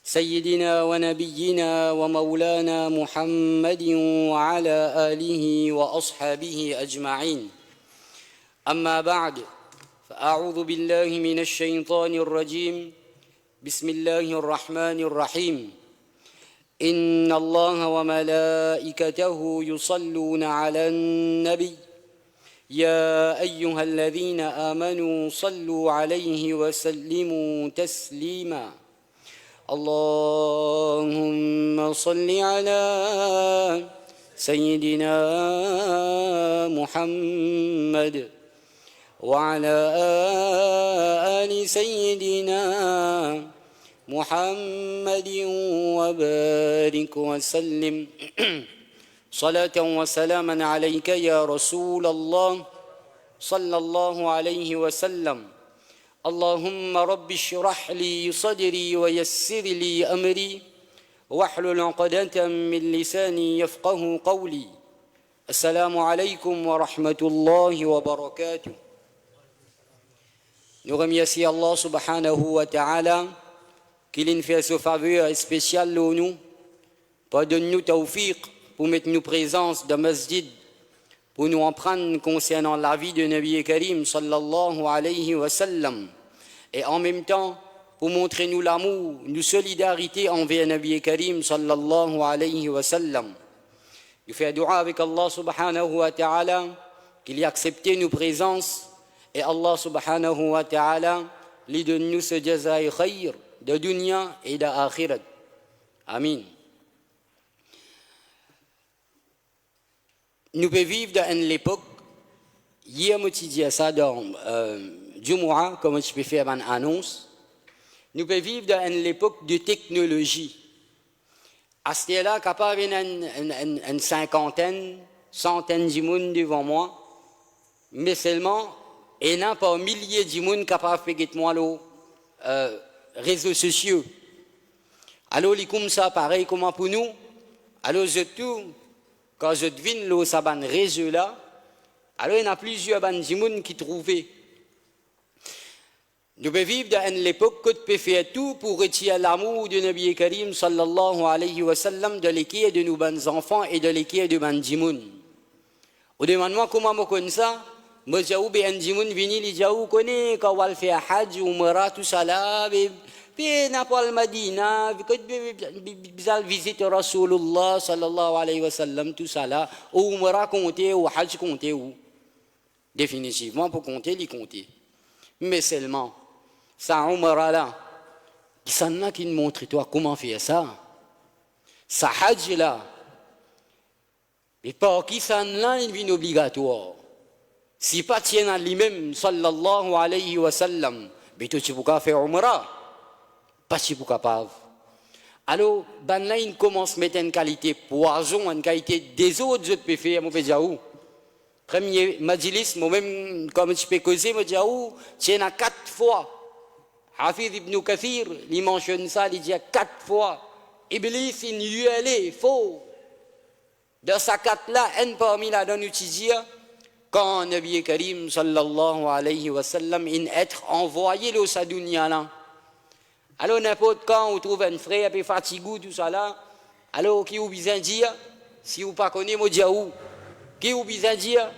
سيدنا ونبينا ومولانا محمد وعلى آله وأصحابه أجمعين. أما بعد، فأعوذ بالله من الشيطان الرجيم. بسم الله الرحمن الرحيم. إن الله وملائكته يصلون على النبي يا أيها الذين آمنوا صلوا عليه وسلموا تسليما. اللهم صل على سيدنا محمد وعلى آل سيدنا محمد وبارك وسلم صلاة وسلاما عليك يا رسول الله صلى الله عليه وسلم. اللهم رب اشرح لي صدري ويسر لي أمري واحلل عقدة من لساني يفقه قولي. السلام عليكم ورحمة الله وبركاته. Nous remercions Allah subhanahu wa ta'ala qui nous fait ce faveur spécial à nous, pour donner nous tawfiq, pour mettre nous présence dans le masjid, pour nous en prendre concernant la vie de Nabi Karim sallallahu alayhi wa sallam, et en même temps pour montrer nous l'amour, nous solidarité envers Nabi Karim sallallahu alayhi wa sallam. Nous faisons dua avec Allah subhanahu wa ta'ala qu'il ait accepté nos présences, et Allah subhanahu wa ta'ala lui donne nous ce jazaï khayr de dunya et d'akhirat. Amin. Nous pouvons vivre dans une époque, hier je disais ça dans Jumu'ah, comme je peux faire une annonce, nous pouvons vivre dans une époque de technologie. À ce moment-là, capable une cinquantaine, centaine de monde devant moi, mais seulement, et non pas milliers de monde capable de faire moi les réseaux sociaux. Alors, il comme ça, pareil, comment pour nous? Alors, quand je devine le saban réseau là, alors il y a plusieurs gens qui trouvaient. Nous pouvons vivre dans l'époque que tu peux faire tout pour retirer l'amour de Nabi Karim sallallahu alayhi wa sallam de l'équipe de nos bons enfants et de l'équipe de nos gens. Au demande-moi comment je connais ça? Moi, j'ai eu des gens qui viennent, ils connaissent quand on va faire Hajj, Umrah, tout ça là, puis Napal Madina, bizarre visite Rasulullah sallallahu alayhi wa sallam, tout ça là, ou Umrah compter, ou Hajj compter, ou définitivement pour compter, les compter. Mais seulement, ça Umrah là, qui s'en a qui nous montre toi comment faire ça, ça Hajj là, et pas qui s'en a une vie obligatoire. Si pas tient à lui-même, sallallahu alayhi wa sallam, mais toi tu peux faire Umrah, pas si tu capable. Alors, ben là, il commence à mettre une qualité poison, une qualité des autres, je peux faire, je peux dire où. Premier majlis, moi-même, comme je peux causer, je peux dire où, tiens à 4 fois. Hafiz ibn Kathir, il mentionne ça, il dit 4 fois. Iblis, il y allait, faux. Dans sa 4 là, un parmi là, dans l'utilisé, quand Nabi Karim sallallahu alayhi wa sallam in être envoyé le Sadunia là. Alors n'importe quand on trouve un frère peu fatigué tout ça là, alors qui vous besoin dire si vous pas connaissez moi dire où qui vous besoin dire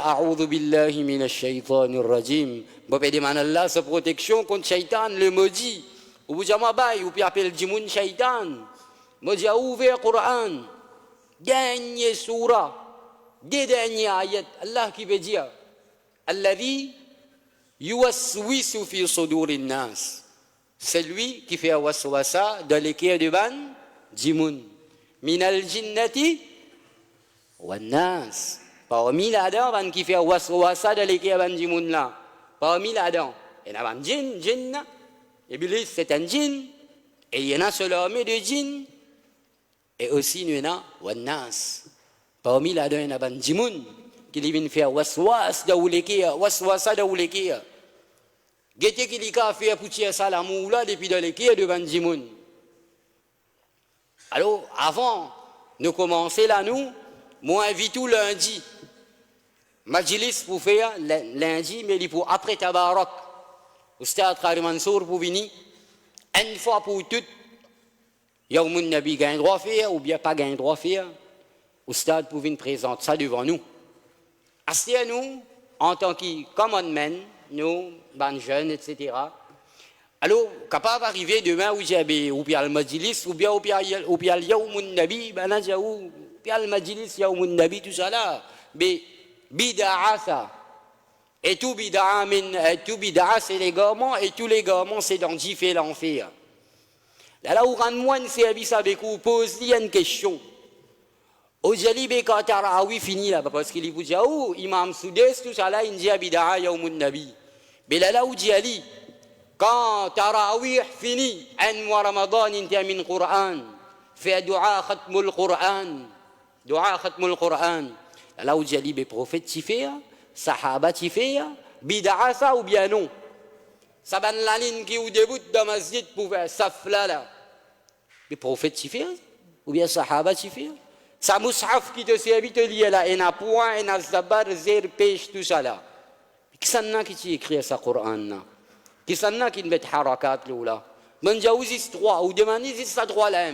a'udhu billahi minash shaitanir rajim. Bon peut demander Allah sa protection contre shaitan le maudit. Ou vous dire moi bail ou puis appeler le djimoun shaitan. Moi dire ouvert Coran. Dernier surah. Des derniers ayats, Allah qui veut dire Alladhi yuwaswisu fi sudurin nas. C'est lui qui fait waswasa dans les cœurs de ban djimoun. Minal jinnati wan nas. Parmi l'adam qui fait waswasa dans les cœurs ban djimoun là. Parmi l'adam. Il y a un djinn. Iblis c'est un djinn. Et il y en a seul armée de djinn. Et aussi il y en a wan nas. Parmi là-dedans, il y a des gens qui viennent faire waswas da oulekia, waswasa da oulekia. Gete qui lika fait pour tirer ça l'amour là depuis dans l'équipe de des gens. Alors, avant de commencer là, moi invite tout lundi. Majlis pour faire lundi, mais il faut après Tabarak. Oustaz Khari Mansour pour venir, une fois pour toutes, Yaoumoun Nabi gagne droit faire ou bien pas gagne droit faire. Oustad pouvait nous présenter ça devant nous. À nous, en tant que commandement, nous, ban jeunes, etc. Alors, capable d'arriver demain où j'ai ou bien le Majlis, ou bien le Yaoumoun Nabi, ben là, j'ai ou bien le Majlis, Yaoumoun Nabi, tout ça là. Mais, bida'a ça. Et tout bida'a, c'est les garments, et tous les garments, c'est dans Jifé l'enfer. Là où Ranmoine s'est habillé avec vous, pose-lui une question. Aujourd'hui, quand Tarawi fini là, parce qu'il vous dit, oh, Imam Soudès, tout ça là, il dit bida'a Yaoumoun Nabi. Mais là où dit, quand Tarawi fini, un mois Ramadan, il termine le Coran, fait dua khatmul Coran, dua khatmul Coran. Là où dit, les prophètes t'y fait, sahaba t'y fait, bida'a ça ou bien non. Ça va la ligne qui au début de la masjid pour faire safla là. Les prophètes t'y fait, ou bien sahaba t'y fait. Ça moushaf qui te servi te lié là, et na point, et na zabar, zer, pêche, tout ça là. Qui s'en a qui écrit ce Coran là? Qui s'en a qui met harakat là? Men jaouzis droit, ou demandez ça droit là.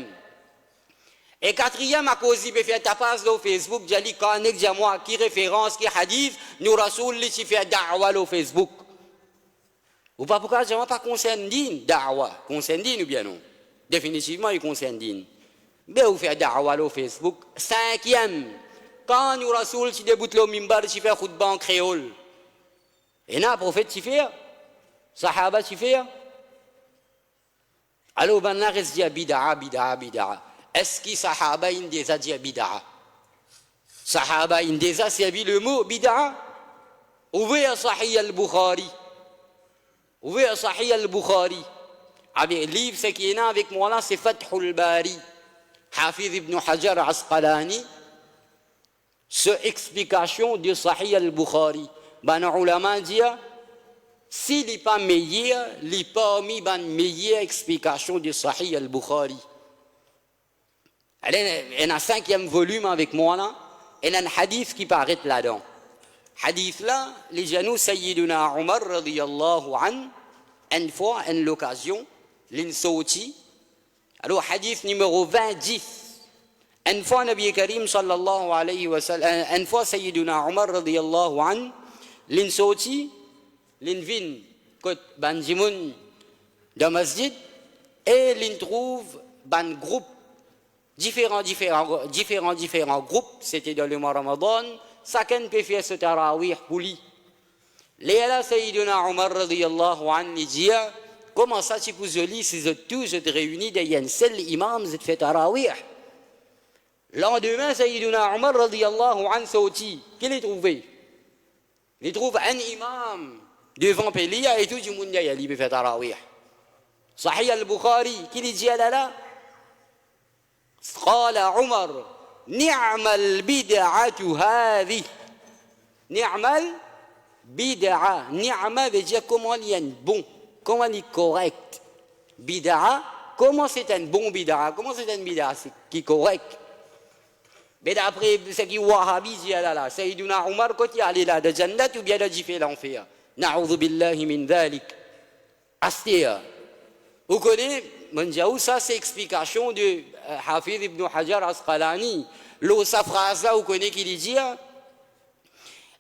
Et quatrième, à cause de faire tapas sur Facebook, j'ai dit quand moi qui référence, qui hadith, nous rasoul li si fait da'wa sur Facebook. Ou pas pourquoi j'ai pas concerne din da'wa, concerne din ou bien non? Définitivement, il concerne din. Mais vous faites da'wa sur Facebook. Cinquième, quand nous rasoul si déboute le mimbar, si fait khutba en créole. Et là, prophète si fait, sahaba si fait. Alors, ben là, reste dit bid'a. Est-ce que Sahaba indéza dit bid'a? Sahaba indéza c'est le mot bid'a. Ouvrez Sahih al-Bukhari. Ouvrez Sahih al-Bukhari. Avec le livre qui est là avec moi là, c'est Fathul Bari. Hafiz ibn Hajar Asqalani. Ce explication de Sahih al-Bukhari. Ben, ulama dit, s'il n'est pas meilleur, il n'est pas mis une meilleure explication de Sahih al-Bukhari. Elle a un cinquième volume avec moi là, elle a un hadith qui paraît là-dedans. Hadith là, les genoux Sayyiduna Umar radiyallahu an, une fois, une occasion, l'insauti. Alors hadith numéro 20, une fois Nabi Karim sallallahu alayhi wa sallam, une fois Sayyiduna Umar radiyallahu an, l'insauti, l'invin, côte banjimoun de masjid, et l'introuve ban groupe. Différents groupes, c'était dans le mois Ramadan, chacun peut faire ce tarawih pour lui. Léala Sayyiduna Umar radiyallahu anhu dit, comment ça tu peux joli si vous tous êtes réunis dans un seul imam, vous fait tarawih. Lendemain, Sayyiduna Umar radiyallahu anhu sorti, qu'il est trouvé? Il trouve un imam devant Pélia et tout le monde y peut faire tarawih. Sahih al-Bukhari, qu'il dit là? قال عمر نعم البدعة هذه نعم البدعة نعم veut dire comment il est bon, comment il est correct. Bid'a, comment c'est un bon bid'a, comment c'est un bid'a qui est correct. Mais d'après ce qui est wahhabi dit là, Sayyiduna Umar quand il allait là de Jannat ou bien de Jifé l'enfer. Na'udhu billahi min dhalik. Astir. Vous connaissez, ça c'est l'explication de Hafiz ibn Hajar Asqalani. Sa phrase là, vous connaissez qu'il dit,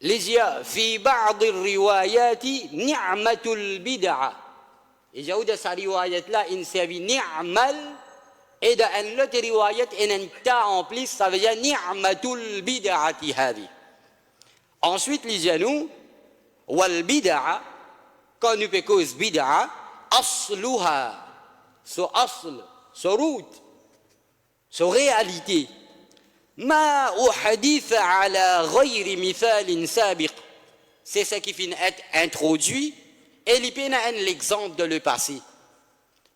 il dit, في بعض الروايات نعمة البدعة. Et j'ai de sa riwayat là, il s'est ni'mal, et dans une autre riwayat, il y a en plus, ça veut dire ni'matul bid'ati hadi. Ensuite, il dit nous, wal bid'a, quand nous pécons bid'a, asluha, so asl, so route, so réalité. ما أحدث على غير مثال سابق. C'est ce qui finit être introduit et il y a un exemple de le passé.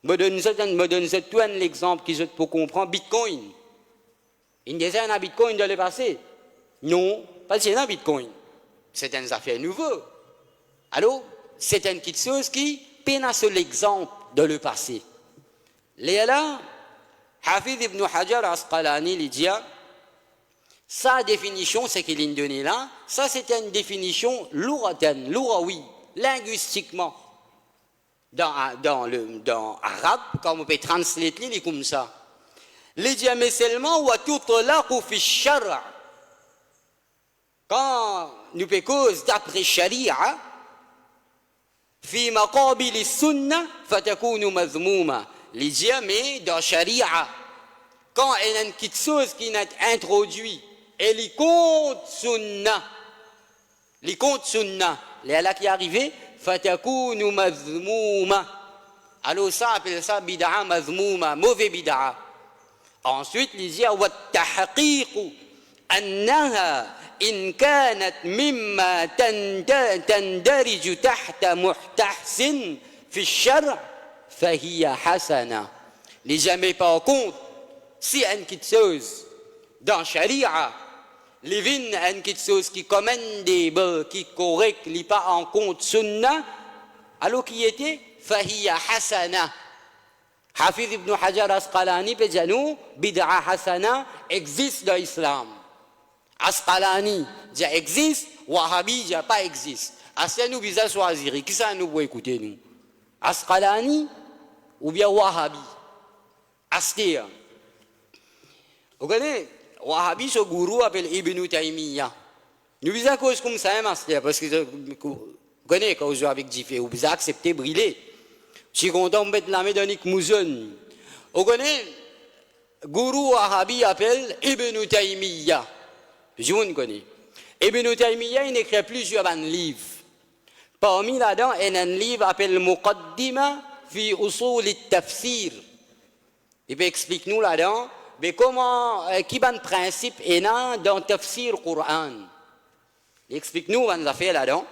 Me donne-toi un exemple qui je peux comprendre. Bitcoin. Il y a un Bitcoin de le passé? Non, pas c'est un Bitcoin. C'est une affaire nouvelle. Alors, c'est une petite chose qui peine à l'exemple de le passé. Là, Hafiz ibn Hajar Asqalani il dit, sa définition, c'est qu'il est donné là, ça c'est une définition lourataine, louraoui, linguistiquement. Dans arabe, quand on peut translater, il est comme ça. Les dit mais seulement wa tutlaqu fi shar'. Quand nous pe cause d'après sharia fi maqabil as-sunnah fatakunu mazmuma. Les dit mais dans sharia quand il y a quelque chose qui est introduit et les compte sunnah. Les comptes sunnah, les là qui arrivent, fatakunu mazmouma. Alors ça appelle ça bid'a mazmouma, mauvais bid'a. Ensuite, il dit wa tahqiq annaha in kanat mimma tandarij tahta muhtahsin fi ash-shar' fahiya hasana. Les jamais pas en compte si il y a quelque chose dans sharia les vignes ont quelque chose qui commande qui est correct, qui n'est pas en compte sunnah, alors qui était fahiya hasana. Hafiz ibn Hajar Asqalani peut dire nous, bid'a hasana existe dans l'islam. Asqalani dit existe, Wahhabi dit pas existe. Assez nous besoin choisir, qui ça nous pour écouter nous? Asqalani ou bien Wahhabi? Astir. Vous connaissez? Wahhabi, ce gourou appelle Ibn Taymiyyah. Nous disons cause comme ça, parce que vous connaissez quand vous jouez avec Jifé, vous acceptez brûler. Je suis content de mettre la main dans Nick Mouzoun. Vous connaissez, gourou Wahhabi appelle Ibn Taymiyyah. Je vous connais. Ibn Taymiyyah, il écrit plusieurs livres. Parmi là-dedans, il y a un livre appelé Muqaddima fi usul al-tafsir. Il peut expliquer nous là-dedans. Mais comment, qui est le principe dans le tafsir Coran? Explique-nous, on l'a fait là-dedans.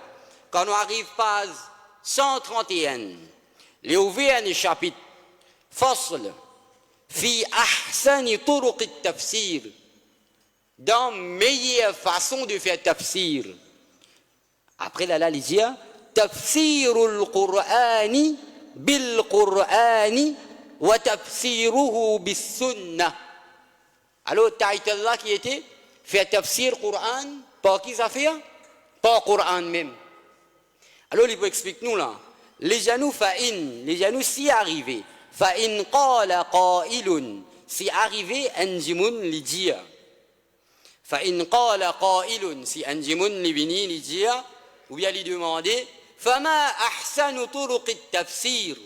Quand on arrive à page 131, les ouvert un chapitre, Fasl, fi ahsani turuq al-tafsir, dans la meilleure façon de faire tafsir. Après là, il dit, tafsir al-Qur'ani bil-Qur'ani wa tafsiruhu bis-sunnah. Alors, le titre là qui était faire tafsir Coran, par qui ça fait? Par Coran même. Alors, il peut expliquer nous là. Les janous fa'in, les janous si arrivé. Fa'in qala qailun, si arrivé, anjimun li dire. Fa'in qala qailun, si anjimun li vini li dire, ou bien lui demander, fama ahsanu turuq at-tafsir.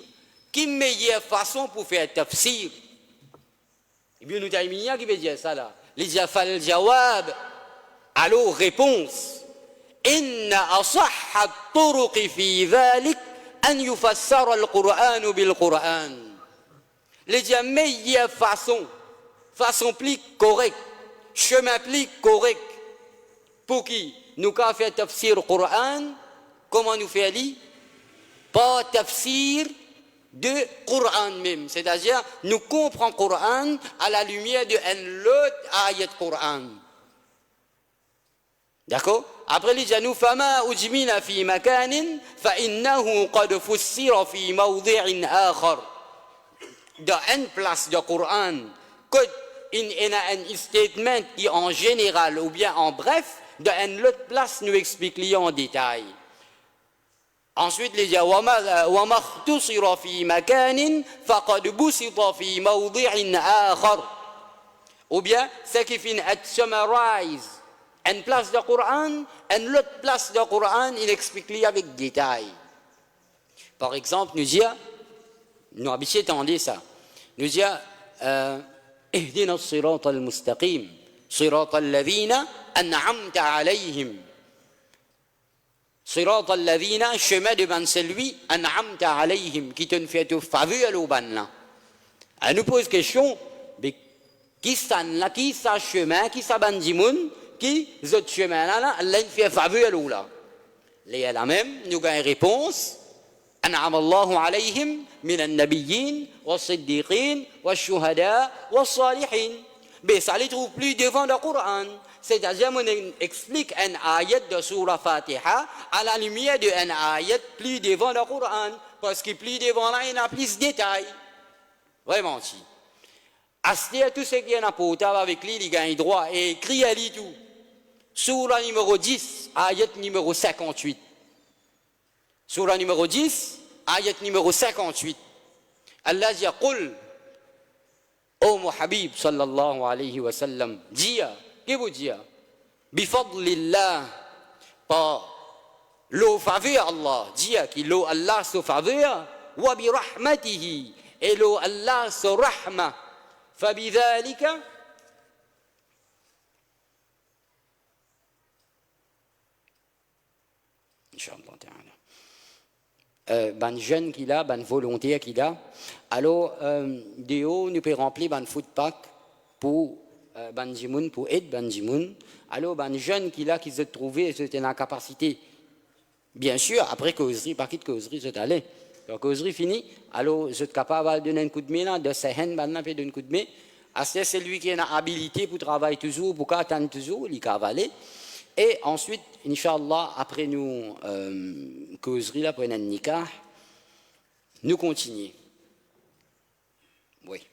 Quelle meilleure façon pour faire tafsir? Ibn Taymiyyah qui veut dire ça là. Il dit fal jawab. Alors réponse. Inna asahha at-turuq fi dhalik an yufassara al-Qur'an bil-Qur'an. Il dit meilleure façon plus correcte, chemin plus correct. Pour qui? Nous quand faire tafsir Qur'an, comment nous faire li? Pas tafsir de Coran même, c'est-à-dire nous comprenons Coran à la lumière de l'autre ayat Coran. D'accord? Après les janous fama ujmina fi makanin fa innahu qad fussira fi mawdi'in akhar. Dans une place de Coran, quand il y a un statement qui en général ou bien en bref, dans une autre place nous explique en détail. Ensuite, les gens وَمَا اخْتُصِرَ فِي مَكَانٍ فَقَدْ بُسِطَ فِي مَوْضِعٍ آخَرٍ. Ou bien, ce qui finit à summarize une place de Coran, une autre place de Coran, il explique avec détail. Par exemple, nous disons, nous habitués entendre ça, nous disons, اهدنا الصراط المستقيم صراط الذين أنعمت عليهم. صراط الذين chemin devant celui أنعمت عليهم qui te fait tout faveur au ban là. Elle nous pose question, mais qui ça là, qui ça chemin, qui ça bandimoun, qui ce chemin là, Allah fait faveur au là. Les la même, nous gagne réponse. أنعم الله عليهم من النبيين والصديقين والشهداء والصالحين. Mais ça les trouve plus devant le Coran. C'est-à-dire, on explique un ayat de Surah Fatiha à la lumière d'un ayat plus devant le Coran. Parce que plus devant là, il y a plus de détails. Vraiment, si. Astir, tout ce qui est en portable avec lui, il gagne droit et écrit à lui tout. Surah numéro 10, ayat numéro 58. Surah numéro 10, ayat numéro 58. Allah dit, قل ô mon Habib sallallahu alayhi wa sallam, dis, qu'est-ce que vous dites? Bifadlillah, par l'eau faveur Allah, dis que l'eau Allah se faveur, wa bi rahmatihi, et l'eau Allah se rahma, fabidhalika, Inch'Allah ta'ala. Ben jeune qu'il a, ben volontaire qu'il a, alors de haut nous pouvons remplir ben food pack pour ben jimoun, pour aider ben jimoun. Alors ben jeune qu'il a qui se trouvait, c'était la capacité. Bien sûr, après causerie, par qui de causerie, c'est allé. La causerie finie, alors je suis capable de donner un coup de main, de se haine, ben de donner un coup de main. C'est lui qui a l'habilité pour travailler toujours, pour attendre toujours, il cavaler. Et ensuite, Inch'Allah, après nous causerie là pour un nikah, nous continuons. Oui.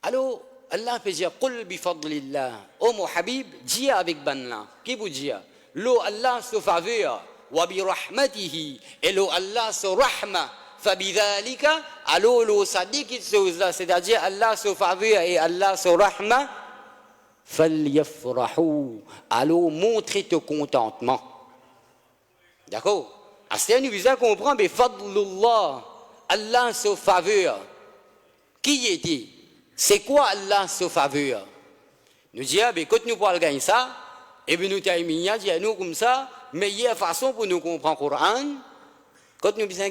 Alors, Allah peut dire, Qul bi fadlillah, ô mon Habib, dis avec banna. Qui vous dit? L'eau Allah se faveur, wa bi rahmatihi, et l'eau Allah se rahma, fabidhalika, alors l'eau sadiq, c'est-à-dire Allah se faveur et Allah se rahma, فَلْيَفْرَحُوا, alors montrez ton contentement. D'accord? C'est nous besoin comprendre, mais fadlullah, Allah se faveur. Qui était? C'est quoi Allah se faveur? Nous disons, quand nous parlons de ça, et bien nous disons, nous comme ça, meilleure façon pour nous comprendre le Coran, quand nous besoin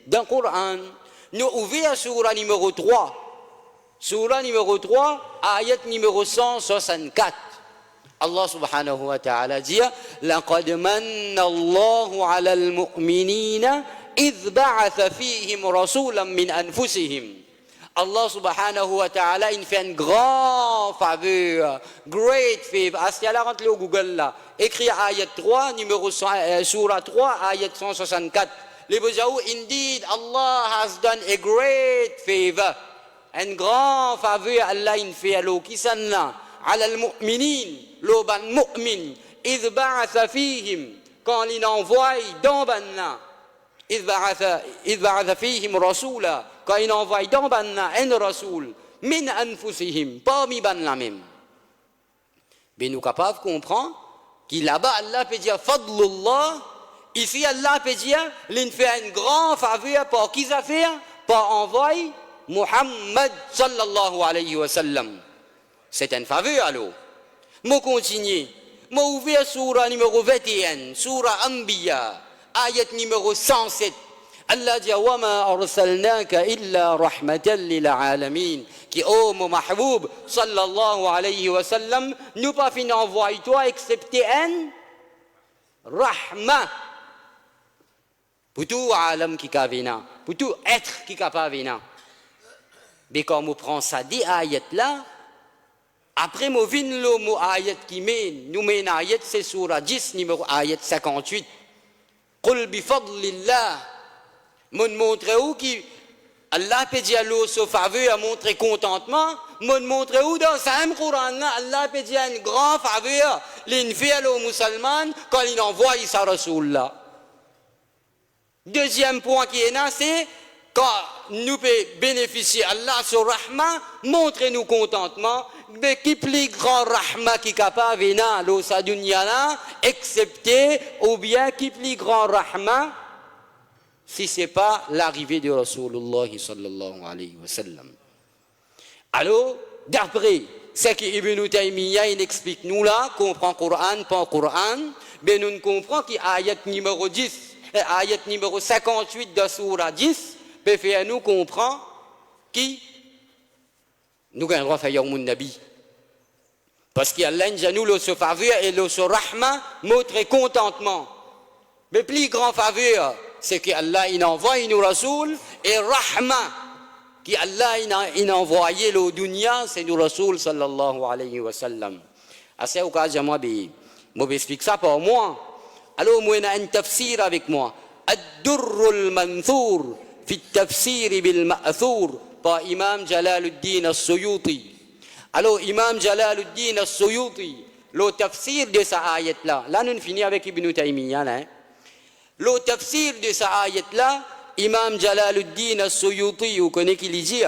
dans le Coran, nous ouvrons sur le numéro 3. Surah numéro 3, ayat numéro 164. Allah subhanahu wa ta'ala dit لَقَدْ مَنَّ اللَّهُ عَلَى الْمُؤْمِنِينَ إِذْ بَعَثَ فِيهِمْ رَسُولًا مِنْ أَنفُسِهِمْ. Allah subhanahu wa ta'ala, il fait une grande faveur, great favor. Asya là, rentre le Google là, écrit ayat 3, numéro surah 3, ayat 164. Les bejaou, indeed, Allah has done a great favor. Un grand faveur Allah in fait à l'eau qui s'en a على المؤمنين لو بن مؤمن إذ بعث فيهم quand il envoie dans banna إذ بعث فيهم رسولا quand il envoie dans banna un rasoul من أنفسهم parmi banna même. Mais nous capables de comprendre qu'il là-bas Allah peut dire fadlullah, ici Allah peut dire il fait un grand faveur pour qui ça fait pour envoyer Muhammad sallallahu alayhi wa sallam. C'est une faveur alors. Je continue. Je ouvert surah numéro 21, surah Anbiya, ayat numéro 107. Allah dit wa ma arsalnaka illa rahmatan lil alamin. Qui ô mon mahboub sallallahu alayhi wa sallam, nous pas fin envoyer toi excepté un rahma. Pour tout alam qui kavina, pour tout être qui kapavina. Mais quand on prend ça, des ayats là, après on vient le mot ayat qui mène, nous mène ayat, c'est surah 10, numéro ayat 58. Qul bi fadlillah, mon montre où qui, Allah peut dire l'eau se faveur à montrer contentement, mon montre où dans ce même Coran là, Allah peut dire une grande faveur, l'infidèle aux musulmans, quand il envoie sa Rasoul là. Deuxième point qui est là, c'est quand nous pouvons bénéficier Allah sur Rahma, montrez-nous contentement, mais qui plus grand Rahma qui est capable de venir dans sa dunya là, excepté, ou bien qui plus grand Rahma, si ce n'est pas l'arrivée de Rasulullah sallallahu alayhi wa sallam. Alors, d'après ce qu'Ibn Taymiyyah explique nous là, comprend Coran, pas Coran, mais nous comprenons qu'ayat numéro 10, ayat numéro 58 de surah 10, peut faire nous comprendre qui nous avons le droit de faire Yawmun Nabi. Parce qu'Allah nous le faveur et le rahma montre contentement. Mais plus grand faveur, c'est qu'Allah il envoie une rasoul et rahma qu'Allah il a envoyé le dunya, c'est nous rasoul sallallahu alayhi wa sallam. À cette occasion, moi, j'explique ça pour moi. Alors, moi, j'ai un tafsir avec moi. Ad-Durrul Manthur. في التفسير بالمأثور par Imam Jalaluddin al-Suyuti. Alors Imam Jalaluddin al-Suyuti, le tafsir de sa ayat là, là nous finissons avec Ibn Taymiyyah là. Le tafsir de sa ayat là, Imam Jalaluddin al-Suyuti, vous connaissez qui dit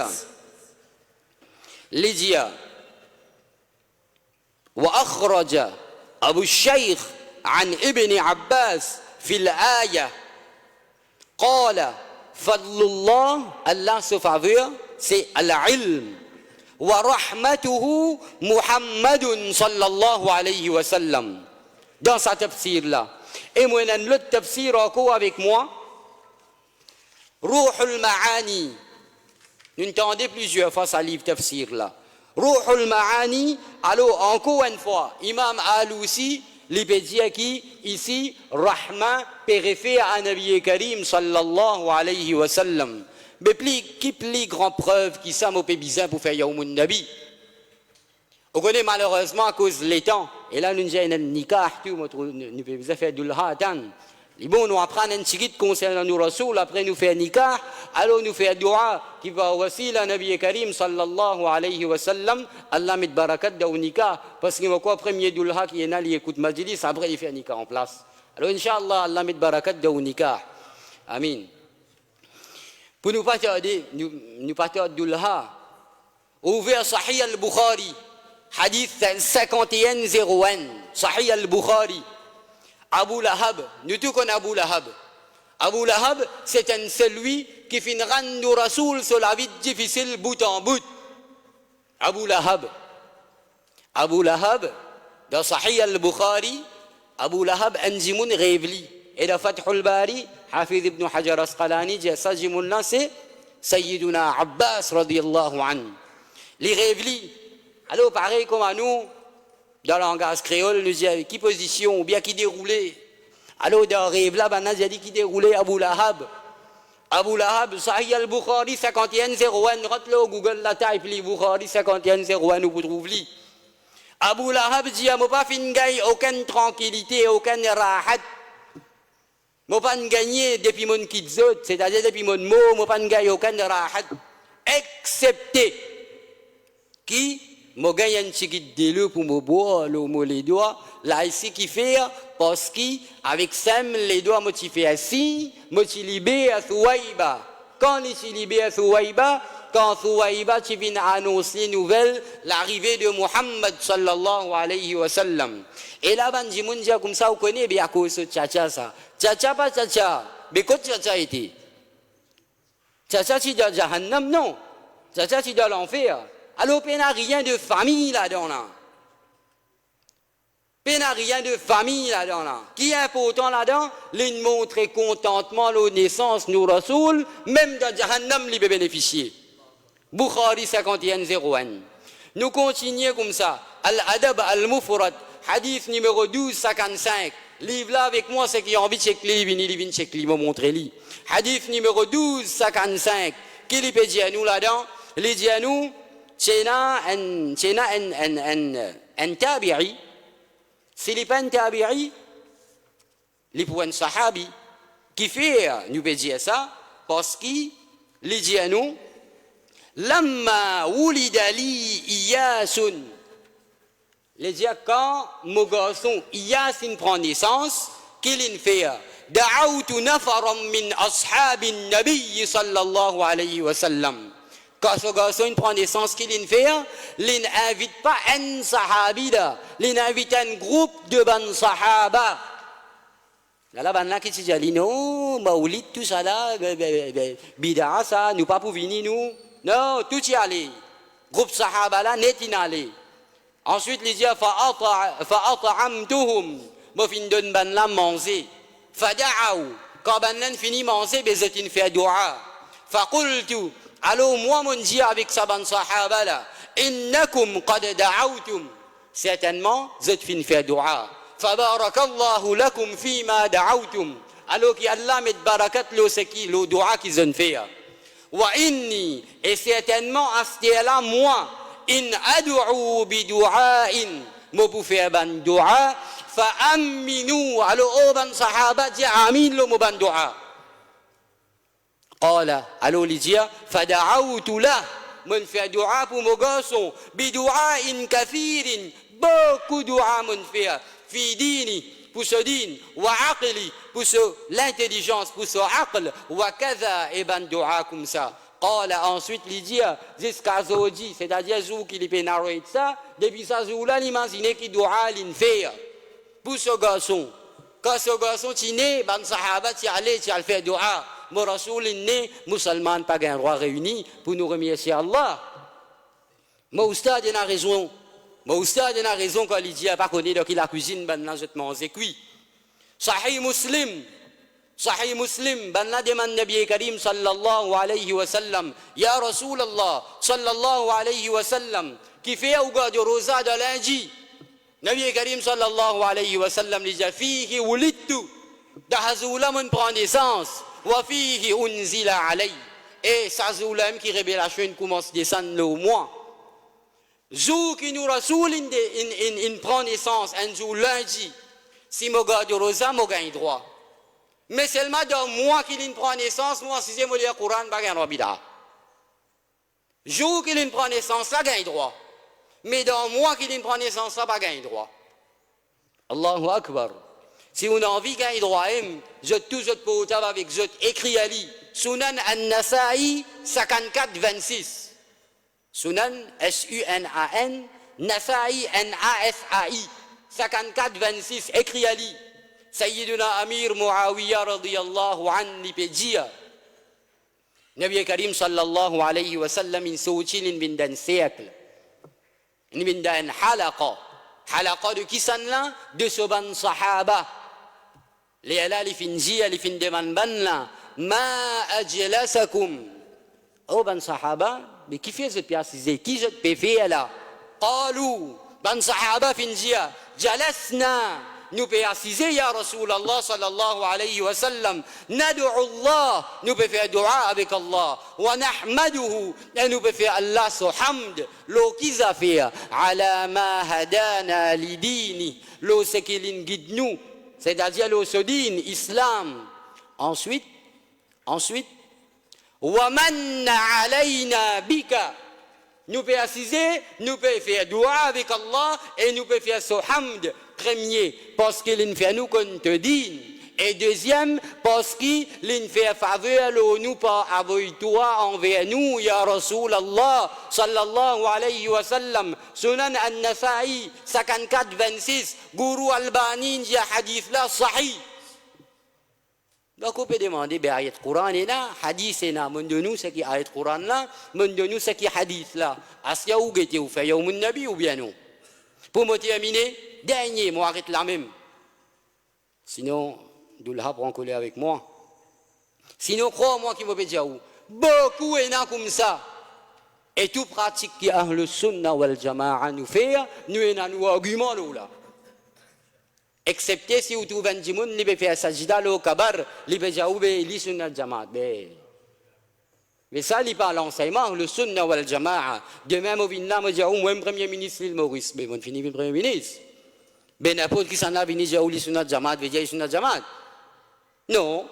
لجيا وأخرج أبو الشيخ عن ابن عباس في الآية قال فضل الله الله sa faveur c'est العلم ورحمته محمد صلى الله عليه وسلم dans sa tafsir là et moi j'ai l'autre tafsir encore avec moi Ruhul Ma'ani nous entendez plusieurs fois ce livre tafsir là Ruhul Ma'ani alors encore une fois Imam Alousi l'ipédia qui ici rahma périfé à Nabi Karim sallallahu alayhi wa sallam mais qui plus grand preuve qui ça m'a bizarre pour faire Yawmun Nabi on connaît malheureusement à cause des temps et là nous avons un nikah tout nous pouvons faire dulha tan les bons nous apprendre un petit concernant nous Rasoul après nous faire nikah alors nous faire dua qui va wasila Nabi Karim sallallahu alayhi wa sallam Allah met barakat dans nikah parce que quoi premier dulha qui est là il écoute majlis après il fait nikah en place alors inchallah Allah met barakat dans nikah amin pour nous partir nous partir dulha ouvert Sahih al-Bukhari hadith 5101 Sahih al-Bukhari Abu Lahab, nous tous connaissons Abu Lahab. Abu Lahab, c'est celui qui finit rendre Rasoul sur la vie difficile bout en bout. Abu Lahab. Abu Lahab, dans Sahih al-Bukhari, Abu Lahab, un jimoun réveli. Et dans Fathul Bari, Hafiz ibn Hajar Asqalani, dit ça jimoun-là, c'est Sayyiduna Abbas, radiyallahu anhu. Les réveli. Alors, pareil comme à nous, dans le langage créole, nous disons qui position ou bien qui déroulait. Alors, dans le rêve là, on a dit qui déroulait Abu Lahab. Abu Lahab, Sahih al-Bukhari 5101, rentre au Google la type, li Bukhari 5101, vous trouvez. Abu Lahab dit, je n'ai pas fait aucune tranquillité, aucune rahat. Je n'ai pas gagné depuis mon kidzot, c'est-à-dire depuis mon mot, je n'ai pas gagné aucune rahat. Excepté qui je gagne un petit délai pour me boire les doigts. Là, ici, qui fait, parce qu'avec Sam, les doigts, je fais ainsi, je libère à Souaïba. Quand je libère à Souaïba, quand Souaïba, tu viens annoncer nouvelle, l'arrivée de Muhammad sallallahu alayhi wa sallam. Et là, ben, je me dis comme ça, vous connaissez bien à cause de Tchacha, ça. Tchacha, pas Tchacha. Mais quand Tchacha était? Tchacha, c'est dans Jahannam, non. Tchacha, c'est dans l'enfer. Alors, il n'y a rien de famille là-dedans. Il n'y a rien de famille là-dedans. Qui est important là-dedans? Il montre contentement la naissance nous Rasoul, même dans Jahannam, il peut bénéficier. Bukhari 5101. Nous continuons comme ça. Al-Adab al-Mufrad, hadith numéro 1255. Livre là avec moi, c'est qui a envie de checker, il vient checker, il va montrer lui. Hadith numéro 1255. Qui lui peut dire nous là-dedans? Il dit à nous. Tchéna un tabi'i, c'est les pas un tabi'i, les points sahabi, qui fait, nous peut dire ça, parce qu'il dit à nous, Lamma wulida li Iyasun, il dit quand mon garçon Iyasin prend naissance, qu'il fait, Da'awtu nafaram min ashabin nabi sallallahu alayhi wa sallam. Quand ce garçon prend naissance, qu'il fait, il n'invite pas un sahabi, il invite un groupe de ban sahaba. Là, ban qui se dit, non, maoulid, tout ça là, bida, ça, nous pas pour venir, nous. Non, tout y aller. Groupe sahaba là, net y aller. Ensuite, il dit, fa'at'amtuhum, moi fin donne ban là manger. Fada'aou, quand ban là finit manger, ben c'est une fait dua. Faqultu, alors moi mon dit avec sa ban sahaba là, innakum qad da'awtum, certainement vous êtes fin faire dua. Fabarakallahu lakum fima da'awtum, alors qu'Allah met barakat lo seki lo dua qu'ils ont fait. Wa inni, et certainement à ce là moi, in ad'u bi du'ain, moi pour faire ban dua, fa aminu, alors ban sahaba dit amin lo mo ban dua. قال alors il dit فدعوت له من fait dua pour mon garçon بدعاء كثير beaucoup dua من fait في ديني pour ce din وعقلي pour ce l'intelligence pour ce عقل وكذا ابن dua comme ça Ensuite, il dit, jusqu'à Zodi, c'est-à-dire jour qu'il est narré ça, depuis ce jour-là, imaginez qu'il doit faire pour ce garçon. Quand ce garçon est né, les sahaba sont allés faire dua. Mon Rasoul est né, musulman, pas un roi réuni pour nous remercier Allah. Mon oustad a raison. Mon oustad a raison quand il dit, pas qu'on est dans la cuisine, ben je te mange cuit. Sahih Muslim. صحيح مسلم بلنا دم النبي كريم صلى الله عليه وسلم يا رسول الله صلى الله عليه وسلم كيف يوجد روزة دلانجي نبي كريم صلى الله عليه وسلم لجا فيه ولدت دهزولا من prend وفيه أنزل علي et ça zoulam qui révélation commence descendre le mois jour qui nous rasoul in prend naissance un jour lundi si mo garde rosa mo gagne droit. Mais seulement dans moi qu'il prend naissance, moi, si j'ai mon le Coran, je gagne droit. Jour qu'il prend naissance, ça gagne droit. Mais dans moi qu'il prend naissance, ça pas gagne droit. Allahu Akbar. Si on a envie de gagner droit, je peux avec je écrit Ali. Sunan An-Nasa'i 54-26. Sunan S-U-N-A-N, Nasa'i N-A-S-A-I 54-26, écrit Ali. سيدنا أمير معاوية رضي الله عنه بجيا نبي كريم صلى الله عليه وسلم من سوتين من دان سيكل من دان حلقة de kisan là de soban sahaba les alali finjia li fin deman banla ma ajlasakum oh ban sahaba mais qui fait cette pièce qui je peux faire là قالوا ban sahaba finjia jalasna nous pouvons assiser, ya Rasulallah sallallahu alayhi wa sallam. Nad'u Allah, nous pouvons faire dua avec Allah. Wa nahmaduhu, et nous pouvons faire Allah so hamd. Lo kiza faire, ala ma hadana lidini. Lo sekilin guide nous, c'est-à-dire lo sodin, islam. Ensuite, wa manna alayna bika. Nous pouvons assiser, nous pouvons faire dua avec Allah et nous pouvons faire so hamd. Premier, parce qu'il fait nous qu'on te dit. Et deuxième, parce qu'il fait faveur nous par avec toi envers nous, ya Rasulallah, sallallahu alayhi wa sallam. Sunan An-Nasa'i, 54-26, Guru Albani, dit hadith là, sahih. Donc on peut demander, ben ayat Coran est là, hadith est là, mon de nous c'est qui ayat Coran là, mon de nous c'est qui hadith là. Asya ou gete ou fait yaoum nabi ou bien non. Pour me terminer, dernier, moi arrête là même. Sinon, Doulha prend coller avec moi. Sinon, crois-moi qui me peut dire où. Beaucoup est là comme ça. Et tout pratique qui a le sunna wal jama'a nous fait, nous avons nos arguments là. Excepté si vous trouvez un djimoun, vous pouvez faire sajida au kabar, vous pouvez dire où est le sunna jama'a. Mais ça, il parle l'enseignement, le sunna wal jama'a. De même, au Vietnam, je dis, moi, le premier ministre, l'île Maurice. Mais on finit le premier ministre. Mais n'importe qui s'en a venu dire, le sunna jama'a, veut dire le sunna jama'a. Non.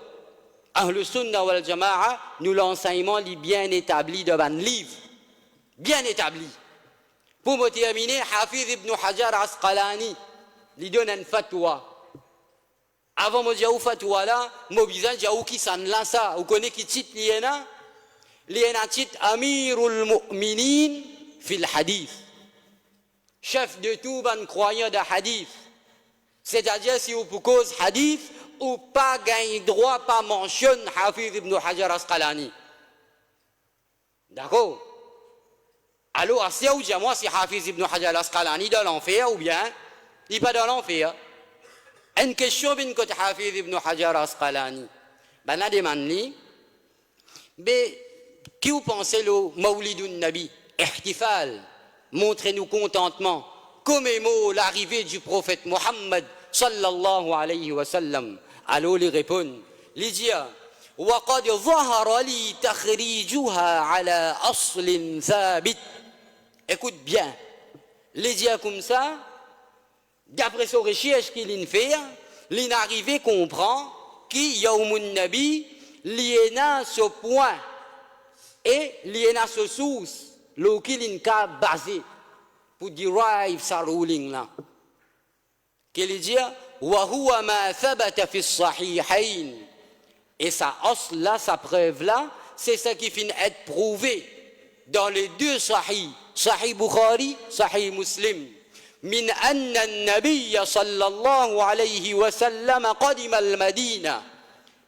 Le sunna wal jama'a, nous l'enseignement, il est bien établi dans un livre. Bien établi. Pour me terminer, Hafiz ibn Hajar Asqalani, il donne une fatwa. Avant de dire fatwa là, je vais dire qui s'en lance ça. Vous connaissez qui titre l'INA? L'INA titre Amirul Mu'minin fil Hadith. Chef de tout ban croyant de Hadith. C'est-à-dire si vous cause Hadith, ou pas gagne droit, pas mentionne Hafiz ibn Hajar Asqalani. D'accord? Alors, à ce où moi, si Hafiz ibn Hajar Asqalani dans l'enfer ou bien, il n'est pas dans l'enfer. Une question bin côté Hafiz ibn Hajar Asqalani. Ben, la demande, mais qui vous pensez le Mawlidun Nabi, ihtifal, montrez-nous contentement, commémore l'arrivée du prophète Mohammed sallallahu alayhi wa sallam. Alors, il répond, il dit, وقد ظهر لي تخريجها على أصل ثابت. Écoute bien, les dire comme ça, d'après sa recherche qu'il fait, l'inarrivé comprend qu'il y a un Nabi, il y a ce point et il y a ce source, lequel il a basé pour derive sa ruling là. Qu'il dit, وهو ما ثبت في الصحيحين. Et sa os là, sa preuve là, c'est ce qui finit être prouvé dans les deux sahih, sahih Bukhari, sahih Muslim. من أن النبي صلى الله عليه وسلم قدم المدينة.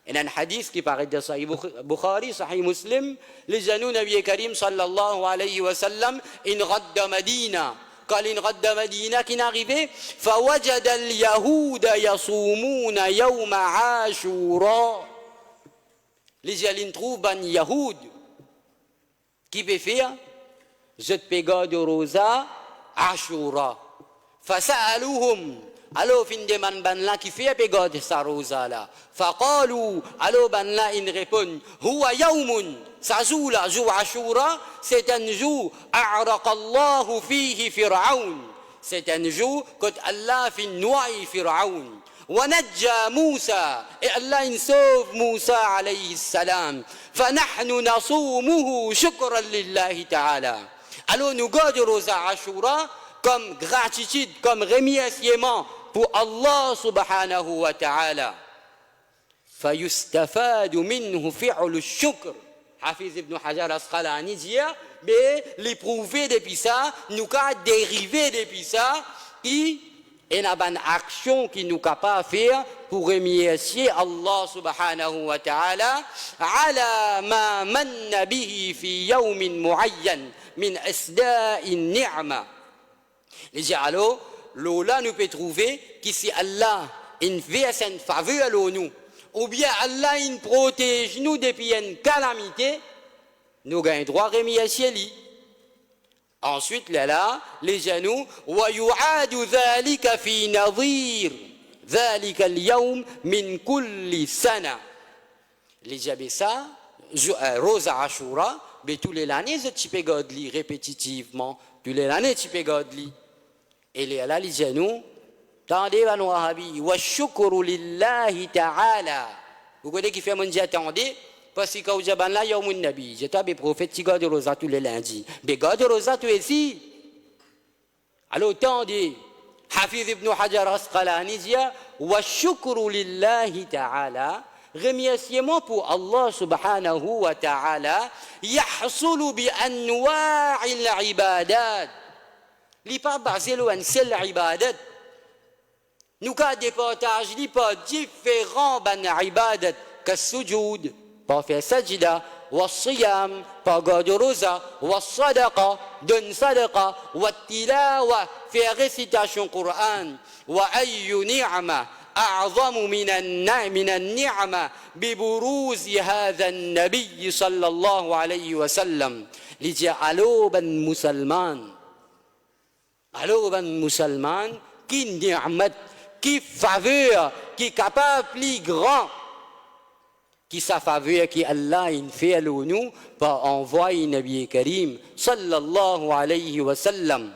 Il y a un hadith qui paraît de Sahih Bukhari, Sahih Muslim, les anneaux Nabi Karim sallallahu alayhi wa sallam, in radda Madina. Quand in radda Madina qui est arrivé, فوجد اليهود يصومون يوم عاشوراء. Les alines trouvent ban Yahoud qui peut faire, je te péga de rosa, Ashura. فسألوهم alors fin demande ban là qui fait péga de sa rosa là. فقالوا alors ban là ils répondent هو يوم ça jour là jour Ashura c'est un jour أعرق الله فيه فرعون c'est un jour quand Allah fin noyer Pharaon ونجى موسى et Allah il sauve Moussa alayhi salam فنحن نصومه شكرا لله تعالى. Alors nous gardons rosa Ashura comme gratitude, comme remerciement pour Allah subhanahu wa ta'ala. فيستفاد منه فعل الشكر. Hafiz ibn Hajar Asqalani dit, mais l'éprouvé depuis ça, nous avons dérivé depuis ça, qui est une action qui nous capable de faire pour remercier Allah subhanahu wa ta'ala على ما من به في يوم معين من إسداء النعمة. Les gens, alors, là nous peut trouver que si Allah il fait une faveur à nous, ou bien Allah il protège nous depuis une calamité, nous avons droit à remercier lui. Ensuite, là, les gens, وَيُعَادُ ذَلِكَ فِي نَظِيرٍ ذَلِكَ الْيَوْمِ مِنْ كُلِّ سَنَةٍ. Les gens, ça, Rosa Ashura, mais tous les années, je peux garder répétitivement, tous les années, tu peux garder. Et là, les gens, tendez à nous wahabi, wa shukru lillahi ta'ala. Vous connaissez qui fait mon dit attendez, parce que quand vous avez là, il y a un nabi. J'étais un prophète qui garde rosa tous les lundis. Mais garde rosa tous ici. Alors, tendez, Hafiz ibn Hajar Asqalani dit, wa shukru lillahi ta'ala. Remerciement pour Allah subhanahu wa ta'ala, yahsulu bi anwa'il ibadat. Li pas basé sur une seule ibadat. Nous avons des partages, pas différents ban ibadat, que sujud, pas faire sajda, wa siyam, pas garder rosa, wa sadaqa, donne sadaqa, wa tilawa, faire récitation Coran, wa ayyu ni'ma, أعظم من النعمة ببروز هذا النبي صلى الله عليه وسلم لجعلوا بن مسلمان alors ben musulman qui ni'mat qui faveur qui est capable plus grand qui sa faveur qui Allah in fait à nous par envoyer Nabi Karim sallallahu alayhi wa sallam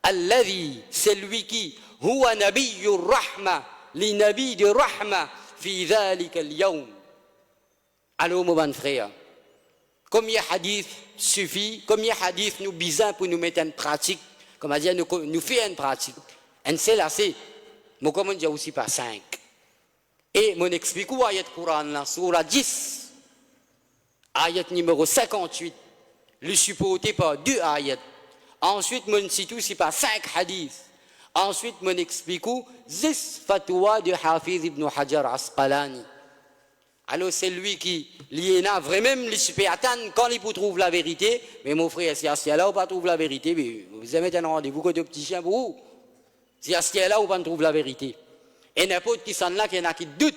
alladhi celui qui huwa nabiyyur rahma li nabi de rahma fi dhalika al-yawm. Alors mon bon frère, combien hadith suffit, combien hadith nous besoin pour nous mettre en pratique. Comme on dit, nous faisons une pratique. Un seul assez. Mais comme on dit aussi pas 5. Et mon explique où ayat Coran là, surah 10, ayat numéro 58, le supporté par 2 ayats. Ensuite, mon cite aussi par 5 hadiths. Ensuite, mon explique où 10 fatwa de Hafiz ibn Hajar Asqalani. Alors c'est lui qui l'y a vraiment les super attendre quand il trouve la vérité. Mais mon frère, si à là on pas trouve la vérité, mais vous avez un rendez-vous côté petit chien pour vous. Si à là on pas trouve la vérité. Et n'importe qui s'en là qui en a qui doute.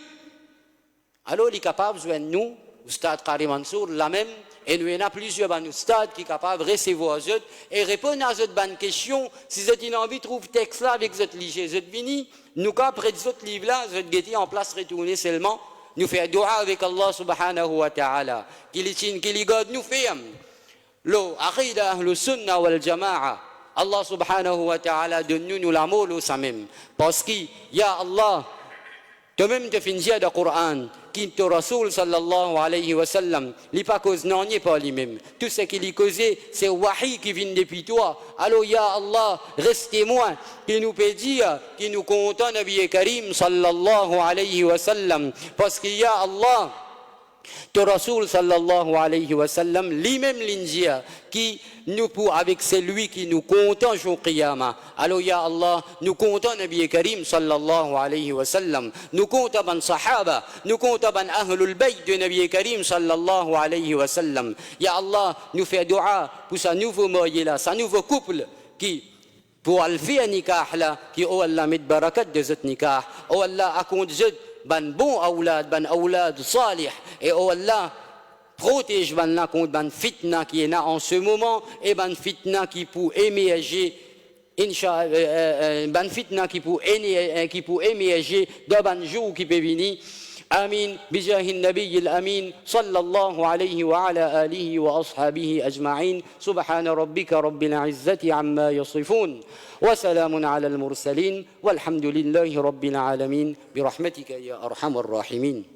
Alors il est capable de joindre nous, Oustad Karim Mansour, la même, et nous en a plusieurs Oustad qui sont capables de recevoir eux et répondre à cette bonne question. Si vous avez envie de trouver texte là avec cette lige, vous vini, nous après ce livre là, vous êtes en place retourner seulement. Nous faisons dua avec Allah subhanahu wa ta'ala. Qu'il garde nous faisons. Le aqida, le sunnah wal jama'a. Allah subhanahu wa ta'ala donne-nous l'amour ça même. Parce que, ya Allah, toi-même tu finis le Coran, qui te Rasoul sallallahu alayhi wa sallam, il n'est pas cause non, il n'est pas lui-même. Tout ce qu'il est causé, c'est wahi qui vient depuis toi. Alors, ya Allah, restez-moi, qui nous peut dire, qui nous content Nabi Karim sallallahu alayhi wa sallam. Parce que, ya Allah, Le Rasoul sallallahu alayhi wa sallam, lui-même l'india, qui nous pour avec celui qui nous compte au Qiyamah. Alors, ya Allah, nous comptons Nabi Karim sallallahu alayhi wa sallam, nous comptons ban Sahaba, nous comptons ban Ahlul Bayt de Nabi Karim sallallahu alayhi wa sallam. Ya Allah, nous fait dua pour ce nouveau marié là, ce nouveau couple qui pour alfiya nikah là, qui oh Allah met barakat de ce nikah, oh Allah accorde ban bon aoulad salih, et oh Allah protège ban là contre ban fitna qui est là en ce moment, et ban fitna qui peut émerger ban fitna qui peut émerger dans ban jour qui peut venir. آمين بجاه النبي الأمين صلى الله عليه وعلى آله وأصحابه أجمعين سبحان ربك رب العزة عما يصفون وسلام على المرسلين والحمد لله رب العالمين برحمتك يا أرحم الراحمين.